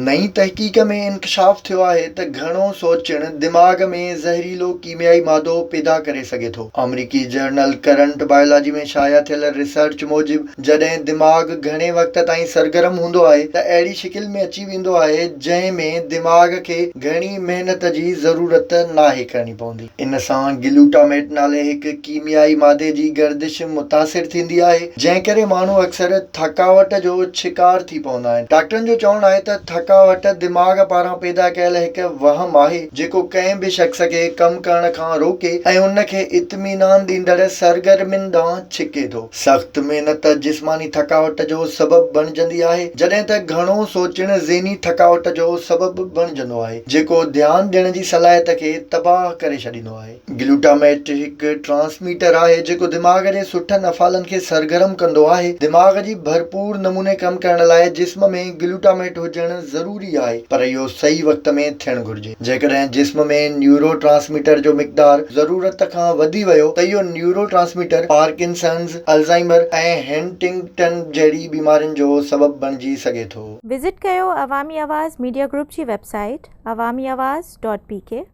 नई तहक़ीक़ में इंकशाफ थियो आहे त घणो सोचणु दिमाग़ में ज़हरीलो कीमियाई मादो पैदा करे सघे थो। अमरीकी जर्नल करंट बायोलॉजी में शाया थियल रिसर्च मूजिब जॾहिं दिमाग़ घणे वक़्त ताईं सरगर्म हूंदो आहे त अहिड़ी शिकिल में अची वेंदो आहे जंहिं में दिमाग़ खे घणी मेहनत जी ज़रूरत नाहे करणी पवंदी। इन सां ग्लूटामेट नाले हिकु कीमियाई मादे जी गर्दिश मुतासिर थींदी आहे, जंहिं करे माण्हू अक्सर थकावट जो शिकार थी पवंदा आहिनि। डॉक्टरनि जो चवणु आहे त थकावट दिमाग़ पारां पैदा कयल हिकु वहम आहे जेको कंहिं बि शख़्स खे कमु करण खां रोके ऐं उन खे इत्मीनान ॾींदड़ सरगर्मियुनि ॾांहुं छिके थो। सख़्त मेहनत जिस्मानी थकावट जो सबबु बणिजंदी आहे, जॾहिं त घणो सोचणु ज़हनी थकावट जो सबबु बणिजंदो आहे, जेको ध्यानु ॾियण जी सलाहियत खे तबाह करे छॾींदो आहे। ग्लूटामेट हिकु ट्रांसमीटर आहे जेको दिमाग़ जे सुठनि अफ़ालनि खे सरगर्म कंदो आहे। दिमाग़ जी भरपूर नमूने कमु करण लाइ जिस्म में ग्लूटामेट हुजणु ज़रूरी आहे, पर इहो सही वक़्त में थियणु घुरिजे। जेकॾहिं जिस्म में न्यूरोट्रांसमीटर जो मिक़दार ज़रूरत खां वधी वियो त इहो न्यूरोट्रांसमीटर पार्किंसंस, अल्ज़ाइमर ऐं हंटिंगटन जहिड़ी बीमारियुनि जो सबबु बणिजी सघे थो। विज़िट कयो अवामी आवाज़ मीडिया ग्रुप जी वेबसाइट awamiawaz.pk